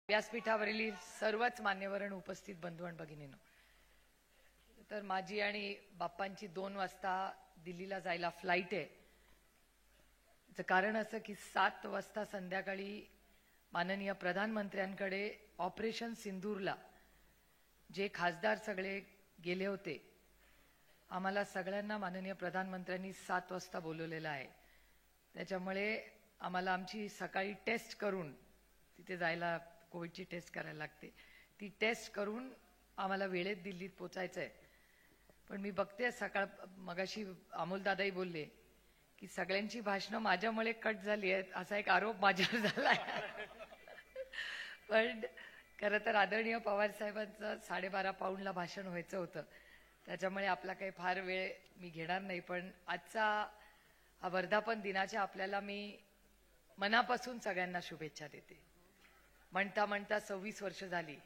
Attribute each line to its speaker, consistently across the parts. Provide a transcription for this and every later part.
Speaker 1: व्यासपीठावरील सर्वच मान्यवरण उपस्थित बंधू आणि भगिनींनो, तर माझी आणि बाप्पांची 2 वाजता दिल्लीला जायला फ्लाईट आहे. त्याचं कारण असं की 7 वाजता संध्याकाळी माननीय प्रधानमंत्र्यांकडे ऑपरेशन सिंदूरला जे खासदार सगळे गेले होते, आम्हाला सगळ्यांना माननीय प्रधानमंत्र्यांनी 7 वाजता बोलवलेलं आहे. त्याच्यामुळे आम्हाला आमची सकाळी टेस्ट करून तिथे जायला कोविडची टेस्ट करायला लागते. ती टेस्ट करून आम्हाला वेळेत दिल्लीत पोचायचं आहे. पण मी बघते मगाशी अमोल दादाही बोलले की सगळ्यांची भाषणं माझ्यामुळे कट झाली आहेत, असा एक आरोप माझ्यावर झाला आहे. पण खरं तर आदरणीय पवार साहेबांचं 12:30 पाऊणला भाषण व्हायचं होतं, त्याच्यामुळे आपला काही फार वेळ मी घेणार नाही. पण आजचा हा वर्धापन दिनाच्या आपल्याला मी मनापासून सगळ्यांना शुभेच्छा देते. म्हणता म्हणता 26 वर्ष झाली.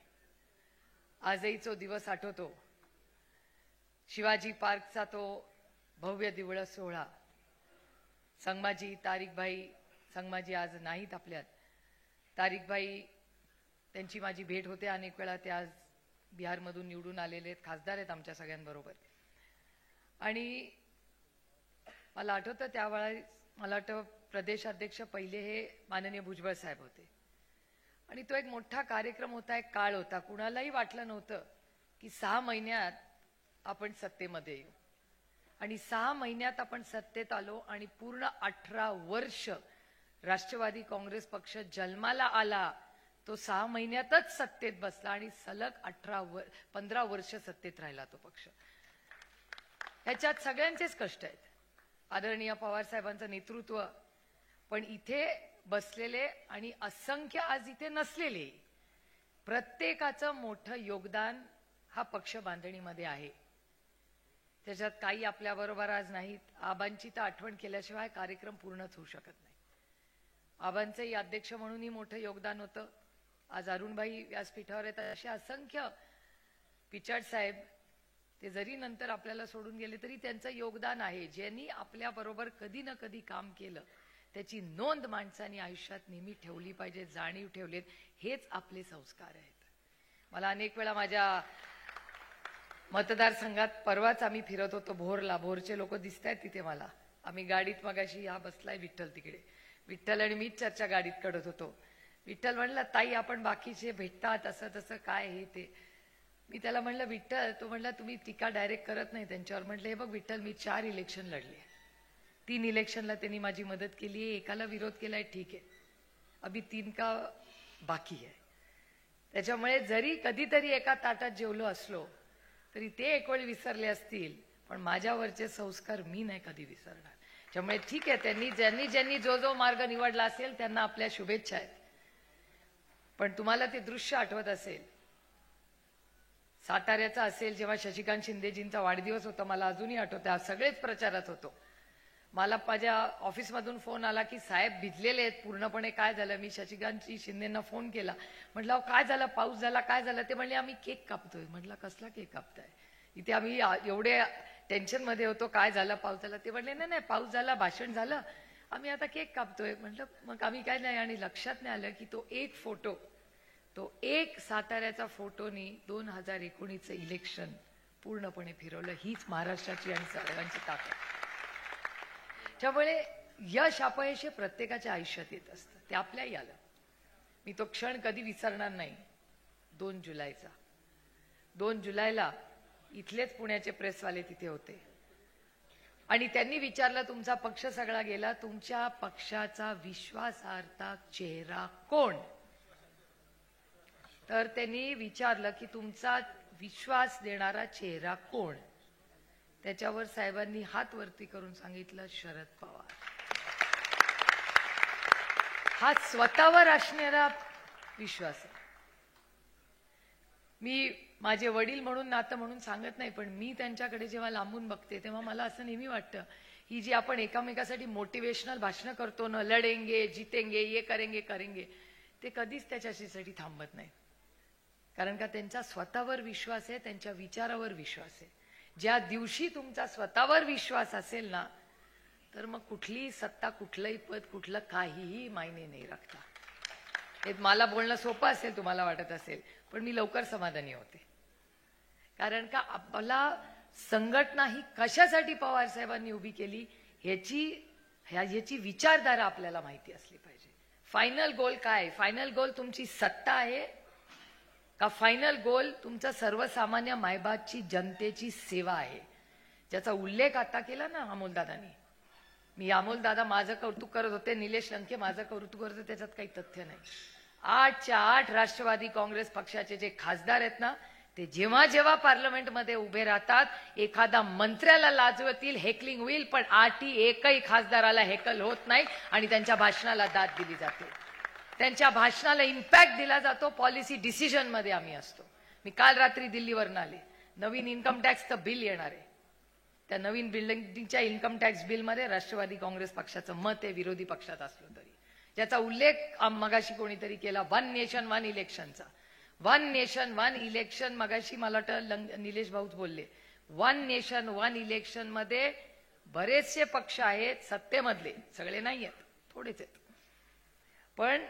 Speaker 1: आजही तो दिवस आठवतो, शिवाजी पार्कचा तो भव्य दिवळ सोहळा. संगमाजी, तारिकभाई, संगमाजी आज नाहीत आपल्यात. तारिकभाई त्यांची माझी भेट होते अनेक वेळा. ते आज बिहारमधून निवडून आलेले आहेत, खासदार आहेत आमच्या सगळ्यांबरोबर. आणि मला आठवतं त्यावेळेस, मला वाटतं प्रदेशाध्यक्ष पहिले हे माननीय भुजबळ साहेब होते. आणि तो एक मोठा कार्यक्रम होता, एक काळ होता. कुणालाही वाटलं नव्हतं की 6 महिन्यात आपण सत्तेमध्ये येऊ. आणि 6 महिन्यात आपण सत्तेत आलो आणि पूर्ण 18 वर्ष राष्ट्रवादी काँग्रेस पक्ष जन्माला आला, तो 6 महिन्यातच सत्तेत बसला आणि सलग 15 वर्ष सत्तेत राहिला तो पक्ष. ह्याच्यात सगळ्यांचेच कष्ट आहेत. आदरणीय पवार साहेबांचं नेतृत्व, पण इथे बसलेले आणि असंख्य आज इथे नसलेले प्रत्येकाचं मोठं योगदान हा पक्ष बांधणीमध्ये आहे. त्याच्यात काही आपल्या बरोबर आज नाहीत. आबांची तर आठवण केल्याशिवाय कार्यक्रम पूर्णच होऊ शकत नाही. आबांचंही अध्यक्ष म्हणूनही मोठं योगदान होतं. आज अरुणभाई व्यासपीठावर आहेत. असे असंख्य, पिचड साहेब, ते जरी नंतर आपल्याला सोडून गेले तरी त्यांचं योगदान आहे. ज्यांनी आपल्या बरोबर कधी ना कधी काम केलं त्याची नोंद माणसांनी आयुष्यात नेहमी ठेवली पाहिजे, जाणीव ठेवलेत. हेच आपले संस्कार आहेत. मला अनेक वेळा माझ्या मतदारसंघात, परवाच आम्ही फिरत होतो भोरला, भोरचे लोक दिसत आहेत तिथे मला. आम्ही गाडीत मगाशी हा बसलाय विठ्ठल तिकडे, विठ्ठल आणि मीच चर्चा गाडीत करत होतो. विठ्ठल म्हणला, ताई आपण बाकीचे भेटतात असं तसं काय हे ते. मी त्याला म्हणलं, विठ्ठल, तो म्हणला तुम्ही टीका डायरेक्ट करत नाही त्यांच्यावर. म्हटलं, हे बघ विठ्ठल, मी 4 इलेक्शन लढले. 3 इलेक्शनला त्यांनी माझी मदत केली आहे, एकाला विरोध केलाय, ठीक आहे, अभी 3 का बाकी आहे. त्याच्यामुळे जरी कधीतरी एका ताटात जेवलो असलो तरी ते एक वेळ विसरले असतील, पण माझ्यावरचे संस्कार मी नाही कधी विसरणार. त्यामुळे ठीक आहे, ज्यांनी जो मार्ग निवडला असेल त्यांना आपल्या शुभेच्छा आहेत. पण तुम्हाला ते दृश्य आठवत असेल, साताऱ्याचा असेल, जेव्हा शशिकांत शिंदेजींचा वाढदिवस होता, मला अजूनही आठवतं, सगळेच प्रचारात होतो. मला माझ्या ऑफिसमधून फोन आला की साहेब भिजलेले आहेत पूर्णपणे, काय झालं. मी शशिकांत शिंदेंना फोन केला, म्हटलं काय झालं, पाऊस झाला, काय झालं. ते म्हणले आम्ही केक कापतोय. म्हटलं कसला केक कापताय, इथे आम्ही एवढे टेन्शन मध्ये होतो, काय झालं, पाऊस झाला. ते म्हणले नाही पाऊस झाला, भाषण झालं, आम्ही आता केक कापतोय. म्हटलं मग आम्ही काय नाही. आणि लक्षात नाही आलं की तो एक फोटो, तो एक साताऱ्याचा फोटोनी 2019चं इलेक्शन पूर्णपणे फिरवलं. हीच महाराष्ट्राची आणि सर्वांची ताकद. त्यामुळे यश अपयश हे प्रत्येकाच्या आयुष्यात येत असतं, ते आपल्याही आलं. मी तो क्षण कधी विसरणार नाही. 2 जुलैचा, 2 जुलैला इथलेच पुण्याचे प्रेसवाले तिथे होते आणि त्यांनी विचारलं, तुमचा पक्ष सगळा गेला, तुमच्या पक्षाचा विश्वासार्हता चेहरा कोण. तर त्यांनी विचारलं की तुमचा विश्वास देणारा चेहरा कोण. त्याच्यावर साहेबांनी हात वरती करून सांगितलं, शरद पवार. हा स्वतःवर असणारा विश्वास आहे. मी माझे वडील म्हणून, नातं म्हणून सांगत नाही, पण मी त्यांच्याकडे जेव्हा लांबून बघते तेव्हा मला असं नेहमी वाटतं, ही जी आपण एकामेकासाठी मोटिवेशनल भाषणं करतो ना, लढेंगे जितेंगे, ये करेंगे करेंगे, ते कधीच त्याच्यासाठी थांबत नाही. कारण का त्यांचा स्वतःवर विश्वास आहे, त्यांच्या विचारावर विश्वास आहे. ज्या दिवशी तुमचा स्वतःवर विश्वास असेल ना, तर मग कुठलीही सत्ता, कुठलंही पद, कुठलं काहीही मायने नाही राखता. हे मला बोलणं सोपं असेल, तुम्हाला वाटत असेल, पण मी लवकर समाधानी होते. कारण का आपला संघटना ही कशासाठी पवार साहेबांनी उभी केली याची विचारधारा आपल्याला माहिती असली पाहिजे. फायनल गोल काय? फायनल गोल तुमची सत्ता आहे का फायनल गोल तुमचा सर्वसामान्य मायबापची जनतेची सेवा आहे? ज्याचा उल्लेख आता केला ना अमोलदादांनी. मी अमोलदादा माझं कौतुक करत होते, निलेश लंके माझं कौतुक करत होते, त्याच्यात काही तथ्य नाही. 8च्या 8 राष्ट्रवादी काँग्रेस पक्षाचे जे खासदार आहेत ना, ते जेव्हा जेव्हा पार्लमेंटमध्ये उभे राहतात, एखादा मंत्र्याला लाजवतील, हेकलिंग होईल, पण एकही खासदाराला हेकल होत नाही आणि त्यांच्या भाषणाला दाद दिली जाते. त्यांच्या भाषणाला इम्पॅक्ट दिला जातो. पॉलिसी डिसिजन मध्ये आम्ही असतो. मी काल रात्री दिल्लीवरून आले. नवीन इन्कम टॅक्सचं बिल येणार आहे. त्या नवीन बिल्डिंगच्या इन्कम टॅक्स बिलमध्ये राष्ट्रवादी काँग्रेस पक्षाचं मत आहे, विरोधी पक्षात असलो तरी. ज्याचा उल्लेख मगाशी कोणीतरी केला, 1 नेशन 1 इलेक्शनचा. 1 नेशन 1 इलेक्शन मगाशी मला वाटतं निलेश भाऊच बोलले. 1 नेशन 1 इलेक्शन मध्ये बरेचसे पक्ष आहेत सत्तेमधले, सगळे नाही आहेत, थोडेच आहेत, पण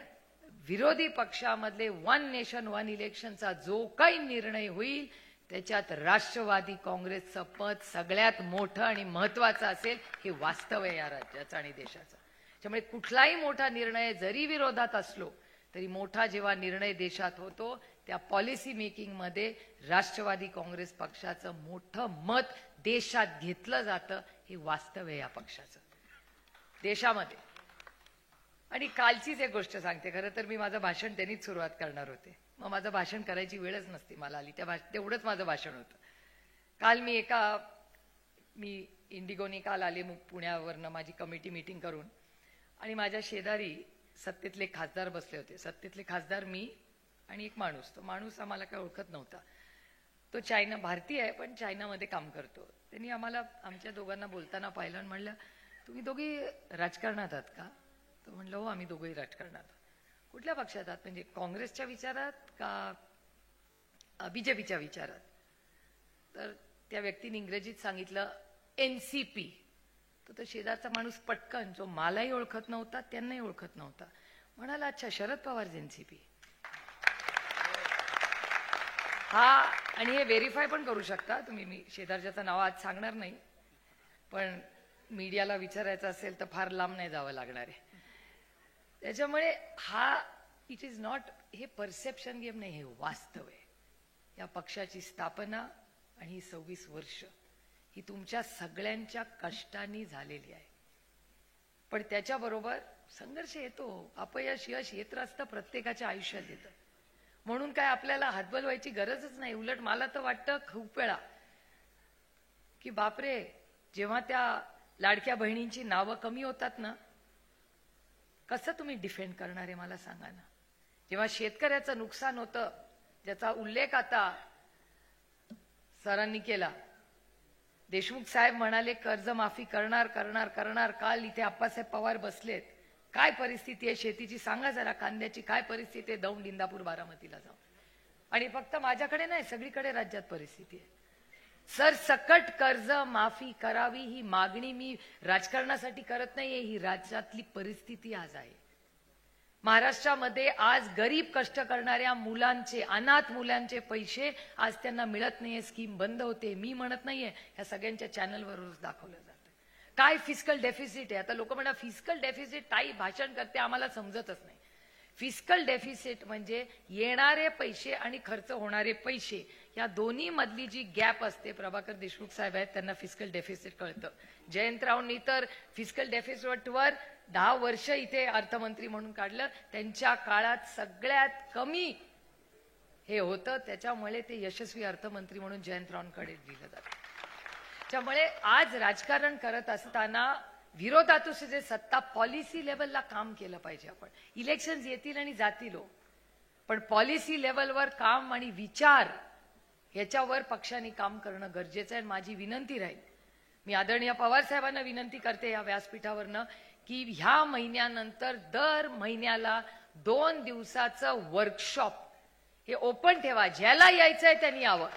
Speaker 1: विरोधी पक्षामधले 1 नेशन 1 इलेक्शनचा जो काही निर्णय होईल त्याच्यात राष्ट्रवादी काँग्रेसचं पद सगळ्यात मोठं आणि महत्वाचं असेल. हे वास्तव आहे या राज्याचं आणि देशाचं. त्यामुळे कुठलाही मोठा निर्णय जरी विरोधात असलो तरी मोठा जेव्हा निर्णय देशात होतो त्या पॉलिसी मेकिंग मध्ये राष्ट्रवादी काँग्रेस पक्षाचं मोठं मत देशात घेतलं जातं. हे वास्तव आहे या पक्षाचं देशामध्ये. आणि कालचीच एक गोष्ट सांगते. खरं तर मी माझं भाषण त्यांनीच सुरुवात करणार होते, मग माझं भाषण करायची वेळच नसती मला आली. तेवढंच माझं भाषण होतं. काल मी इंडिगोनी काल आले पुण्यावरनं माझी कमिटी मीटिंग करून, आणि माझ्या शेजारी सत्तेतले खासदार बसले होते. सत्तेतले खासदार मी आणि एक माणूस. तो माणूस आम्हाला काय ओळखत नव्हता. तो भारतीय आहे पण चायनामध्ये काम करतो. त्यांनी आमच्या दोघांना बोलताना पाहिलं आणि म्हणलं, तुम्ही दोघी राजकारणात आहात का? तर म्हणलं हो, आम्ही दोघंही राजकारणात. कुठल्या पक्षात आहात? म्हणजे काँग्रेसच्या विचारात का बीजेपीच्या विचारात? तर त्या व्यक्तीने इंग्रजीत सांगितलं NCP. तो शेजारचा माणूस पटकन, जो मलाही ओळखत नव्हता त्यांनाही ओळखत नव्हता, म्हणाला अच्छा शरद पवार NCP. हा, आणि हे व्हेरीफाय पण करू शकता तुम्ही. मी शेजारच्याचं नाव आज सांगणार नाही, पण मीडियाला विचारायचं असेल तर फार लांब नाही जावं लागणार आहे. त्याच्यामुळे इट इज नॉट, हे परसेप्शन गेम नाही, हे वास्तव आहे. या पक्षाची स्थापना आणि ही 26 वर्ष ही तुमच्या सगळ्यांच्या कष्टांनी झालेली आहे. पण त्याच्याबरोबर संघर्ष येतो, अपयश यश येत असतं, प्रत्येकाच्या आयुष्यात येतं. म्हणून काय आपल्याला हातबल व्हायची गरजच नाही. उलट मला तर वाटतं खूप वेळा की बापरे, जेव्हा त्या लाडक्या बहिणींची नावं कमी होतात ना, कसं तुम्ही डिफेंड करणार आहे मला सांगा ना. जेव्हा शेतकऱ्याचं नुकसान होतं, ज्याचा उल्लेख आता सरांनी केला, देशमुख साहेब म्हणाले कर्जमाफी करणार करणार करणार. काल इथे आप्पासाहेब पवार बसलेत. काय परिस्थिती आहे शेतीची सांगा जरा, कांद्याची काय परिस्थिती आहे दौंड, इंदापूर, बारामतीला जाऊन. आणि फक्त माझ्याकडे नाही, सगळीकडे राज्यात परिस्थिती आहे. सरसकट कर्ज माफी करावी ही मागणी मी राजकारणासाठी करत नाहीये, ही राज्यातली परिस्थिती आज आहे. महाराष्ट्रामध्ये आज गरीब कष्ट करणाऱ्या मुलांचे, अनाथ मुलांचे पैसे आज त्यांना मिळत नाहीये. स्कीम बंद होते. मी म्हणत नाहीये, ह्या सगळ्यांच्या चॅनलवरच दाखवलं जातं. काय फिस्कल डेफिसिट आहे. आता लोक म्हणतात फिस्कल डेफिसिट, ताई भाषण करते आम्हाला समजतच नाही. फिस्कल डेफिसिट म्हणजे येणारे पैसे आणि खर्च होणारे पैसे या दोन्ही मधली जी गॅप असते. प्रभाकर देशमुख साहेब आहेत, त्यांना फिस्कल डेफिसिट कळतं. जयंतरावांनी तर फिस्कल डेफिसिटवर 10 वर्ष इथे अर्थमंत्री म्हणून काढलं. त्यांच्या काळात सगळ्यात कमी हे होतं, त्याच्यामुळे ते यशस्वी अर्थमंत्री म्हणून जयंतरावांकडे दिलं जातं. त्यामुळे आज राजकारण करत असताना विरोधातून जे सत्ता, पॉलिसी लेवलला काम केलं पाहिजे. आपण इलेक्शन्स येतील आणि जातील हो, पण पॉलिसी लेवलवर काम आणि विचार ह्याच्यावर पक्षाने काम करणं गरजेचं आहे. माझी विनंती राहील, मी आदरणीय पवार साहेबांना विनंती करते या व्यासपीठावरनं की ह्या महिन्यानंतर दर महिन्याला 2 दिवसाचं वर्कशॉप हे ओपन ठेवा. ज्याला यायचंय त्यांनी यावं,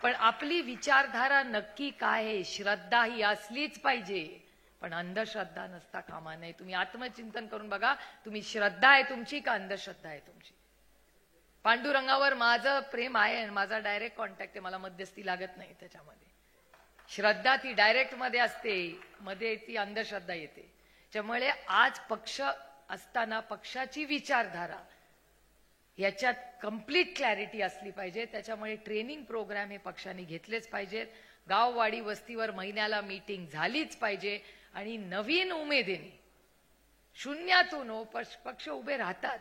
Speaker 1: पण आपली विचारधारा नक्की काय आहे, श्रद्धा ही असलीच पाहिजे, पण अंधश्रद्धा नसता कामा नये. तुम्ही आत्मचिंतन करून बघा, तुम्ही श्रद्धा आहे तुमची का अंधश्रद्धा आहे तुमची? पांडुरंगावर माझं प्रेम आहे आणि माझा डायरेक्ट कॉन्टॅक्ट आहे, मला मध्यस्थी लागत नाही त्याच्यामध्ये. श्रद्धा ती डायरेक्ट मध्ये असते, मध्ये ती अंधश्रद्धा येते. त्यामुळे आज पक्ष असताना पक्षाची विचारधारा याच्यात कंप्लीट क्लॅरिटी असली पाहिजे. त्याच्यामुळे ट्रेनिंग प्रोग्राम हे पक्षाने घेतलेच पाहिजेत. गाववाडी वस्तीवर महिन्याला मीटिंग झालीच पाहिजे आणि नवीन उमेदीने शून्यातून पक्ष उभे राहतात.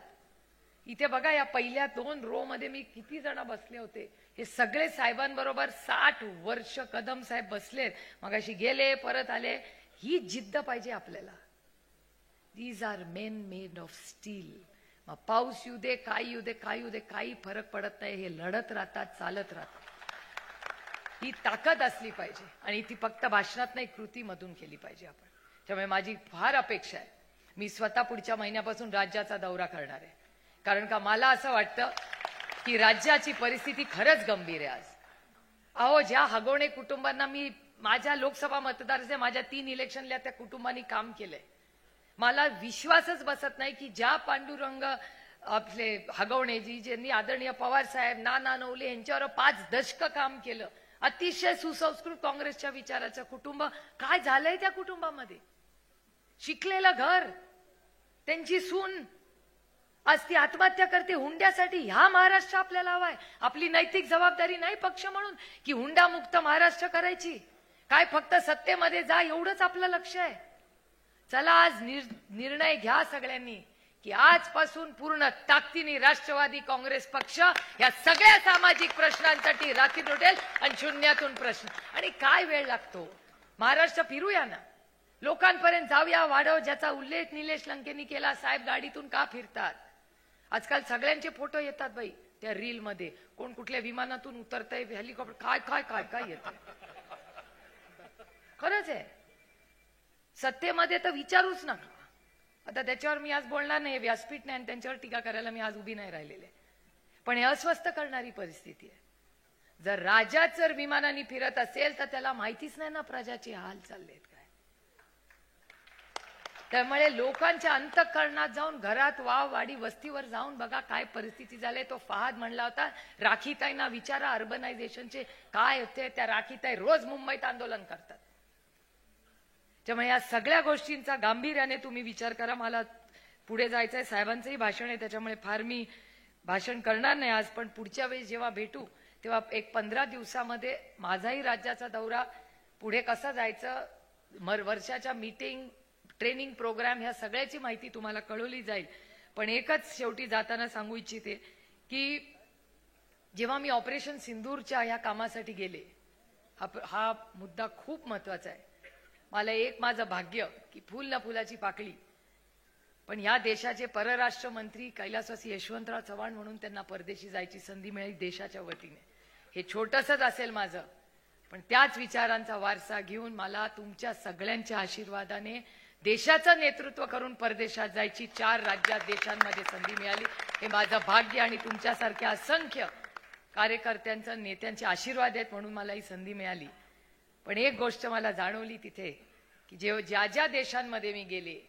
Speaker 1: इथे बघा, या पहिल्या 2 रो मध्ये मी किती जण बसले होते. हे सगळे साहेबांबरोबर 60 वर्ष कदम साहेब बसलेत, मगाशी गेले परत आले. ही जिद्द पाहिजे आपल्याला. These are men made of steel. मग पाऊस येऊ दे, काही येऊ दे, काही येऊ दे, काही फरक पडत नाही. हे लढत राहतात, चालत राहतात. ही ताकद असली पाहिजे आणि ती फक्त भाषणात नाही, कृतीमधून केली पाहिजे आपण. त्यामुळे माझी फार अपेक्षा आहे, मी स्वतः पुढच्या महिन्यापासून राज्याचा दौरा करणार आहे. कारण का मला असं वाटतं की राज्याची परिस्थिती खरंच गंभीर आहे आज. अहो, ज्या हगवणे कुटुंबांना मी माझ्या लोकसभा मतदारसंघात माझ्या 3 इलेक्शनला त्या कुटुंबांनी काम केलंय. मला विश्वासच बसत नाही की ज्या पांडुरंग आपले हगवणेजी, ज्यांनी आदरणीय पवार साहेब, नाना नवले यांच्यावर 5 दशक काम केलं, अतिशय सुसंस्कृत काँग्रेसच्या विचाराचं कुटुंब, काय झालंय त्या कुटुंबामध्ये? शिकलेलं घर, त्यांची सून आज ती आत्महत्या करते हुंड्यासाठी. ह्या महाराष्ट्र आपल्याला हवाय. आपली नैतिक जबाबदारी नाही पक्ष म्हणून की हुंडामुक्त महाराष्ट्र करायची. काय फक्त सत्तेमध्ये जा एवढंच आपलं लक्ष आहे? चला, आज निर्णय घ्या सगळ्यांनी की आजपासून पूर्ण ताकदीने राष्ट्रवादी काँग्रेस पक्ष या सगळ्या सामाजिक प्रश्नांसाठी राखीव उठेल आणि शून्यातून प्रश्न. आणि काय वेळ लागतो? महाराष्ट्र फिरूया ना, लोकांपर्यंत जाऊया. वाढव, ज्याचा उल्लेख निलेश लंकेंनी केला, साहेब गाडीतून का फिरतात? आजकाल सगळ्यांचे फोटो येतात बाई त्या रील मध्ये. कोण कुठल्या विमानातून उतरतंय, हेलिकॉप्टर, काय काय काय काय येत. खरंच आहे, सत्तेमध्ये तर विचारूच नका. आता त्याच्यावर मी आज बोलणार नाही, व्यासपीठ नाही आणि त्यांच्यावर टीका करायला मी आज उभी नाही राहिलेले. पण हे अस्वस्थ करणारी परिस्थिती आहे. जर राजाच जर विमानाने फिरत असेल तर त्याला माहितीच नाही ना प्रजाचे हाल चाललेत काय. त्यामुळे लोकांच्या अंतःकरणात जाऊन, घरात, वाडी वस्तीवर जाऊन बघा काय परिस्थिती झाली. तो फहाद म्हणला होता, राखीताईंना विचारा अर्बनायझेशनचे काय होते. त्या राखीताई रोज मुंबईत आंदोलन करतात. त्यामुळे या सगळ्या गोष्टींचा गांभीर्याने तुम्ही विचार करा. मला पुढे जायचंय, साहेबांचंही भाषण आहे, त्याच्यामुळे फार मी भाषण करणार नाही आज. पण पुढच्या वेळी जेव्हा भेटू तेव्हा एक 15 दिवसामध्ये माझाही राज्याचा दौरा, पुढे कसं जायचं, वर्षाच्या मीटिंग, ट्रेनिंग प्रोग्राम, ह्या सगळ्याची माहिती तुम्हाला कळवली जाईल. पण एकच शेवटी जाताना सांगू इच्छिते की जेव्हा मी ऑपरेशन सिंदूरच्या ह्या कामासाठी गेले, हा मुद्दा खूप महत्वाचा आहे. मला एक माझं भाग्य की फुल ना फुलाची पाकळी, पण ह्या देशाचे परराष्ट्र मंत्री कैलासवासी यशवंतराव चव्हाण म्हणून त्यांना परदेशी जायची संधी मिळाली देशाच्या वतीने. हे छोटंसंच असेल माझं, पण त्याच विचारांचा वारसा घेऊन मला तुमच्या सगळ्यांच्या आशीर्वादाने देशाचं नेतृत्व करून परदेशात जायची 4 राज्यात देशांमध्ये संधी मिळाली. हे माझं भाग्य आणि तुमच्यासारख्या असंख्य कार्यकर्त्यांचं, नेत्यांचे आशीर्वाद आहेत म्हणून मला ही संधी मिळाली. पण एक गोष्ट मला जाणवली तिथे की ज्या ज्या देशांमध्ये मी गेले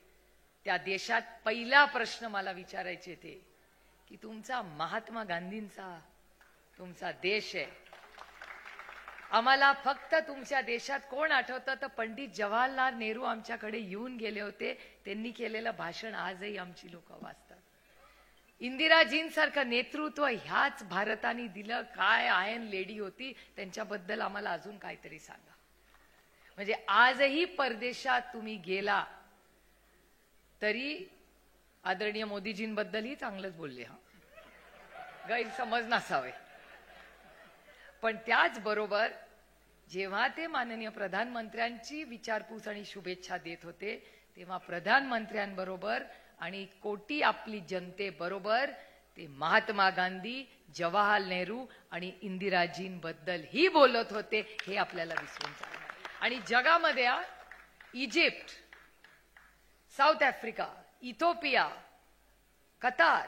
Speaker 1: त्या देशात पहिला प्रश्न मला विचारायचे ते की तुमचा महात्मा गांधींचा तुमचा देश आहे. आम्हाला फक्त तुमच्या देशात कोण आठवतं तर पंडित जवाहरलाल नेहरू आमच्याकडे येऊन गेले होते. त्यांनी केलेलं भाषण आजही आमची लोक वाचतात. इंदिराजींसारखं नेतृत्व ह्याच भारताने दिलं. काय आयर्न लेडी होती, त्यांच्याबद्दल आम्हाला अजून काहीतरी सांगा. म्हणजे आजही परदेशात तुम्ही गेला तरी आदरणीय मोदीजींबद्दलही चांगलंच बोलले. हा, गैरसमज नसावे. पण त्याचबरोबर जेव्हा ते माननीय प्रधानमंत्र्यांची विचारपूस आणि शुभेच्छा देत होते तेव्हा प्रधानमंत्र्यांबरोबर आणि कोटी आपली जनतेबरोबर ते महात्मा गांधी, जवाहरलाल नेहरू आणि इंदिराजींबद्दल ही बोलत होते. हे आपल्याला विसरून चालणार. आणि जगामध्ये Egypt, south Africa, Ethiopia, Qatar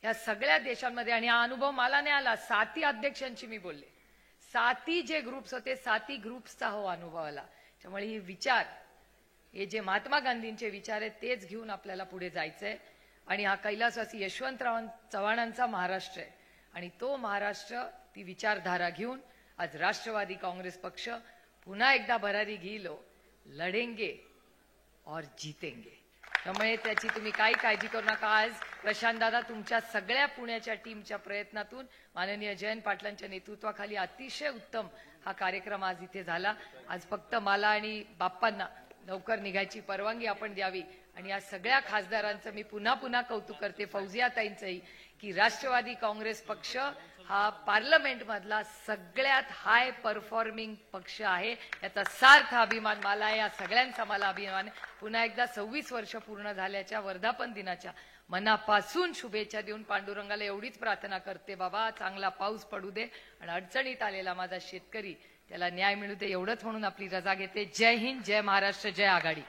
Speaker 1: या सगळ्या देशांमध्ये, आणि हा अनुभव मला नाही आला, 7 अध्यक्षांची मी बोलले, 7 जे ग्रुप्स होते 7 ग्रुप्सचा हो अनुभव आला. त्यामुळे हे विचार हे जे महात्मा गांधींचे विचार आहेत तेच घेऊन आपल्याला पुढे जायचंय. आणि हा कैलासवासी यशवंतराव चव्हाणांचा महाराष्ट्र आहे आणि तो महाराष्ट्र, ती विचारधारा घेऊन आज राष्ट्रवादी काँग्रेस पक्ष पुन्हा एकदा भरारी घेईल. लढेंगे और जीतेंगे. त्यामुळे त्याची तुम्ही काही काळजी करू नका. आज प्रशांत दादा तुमच्या सगळ्या पुण्याच्या टीमच्या प्रयत्नातून माननीय जयंत पाटलांच्या नेतृत्वाखाली अतिशय उत्तम हा कार्यक्रम आज इथे झाला. आज फक्त मला आणि बाप्पांना लवकर निघायची परवानगी आपण द्यावी. आणि या सगळ्या खासदारांचं मी पुन्हा पुन्हा कौतुक करते, फौजियाताईंचंही, की राष्ट्रवादी काँग्रेस पक्ष हा पार्लमेंट मधला सगळ्यात हाय परफॉर्मिंग पक्ष आहे. याचा सार्थ अभिमान मला आहे. या सगळ्यांचा मला अभिमान आहे. पुन्हा एकदा 26 वर्ष पूर्ण झाल्याच्या वर्धापन दिनाच्या मनापासून शुभेच्छा देऊन पांडुरंगाला एवढीच प्रार्थना करते, बाबा चांगला पाऊस पडू दे आणि अडचणीत आलेला माझा शेतकरी त्याला न्याय मिळू दे, एवढंच म्हणून आपली रजा घेते. जय हिंद, जय महाराष्ट्र, जय आघाडी.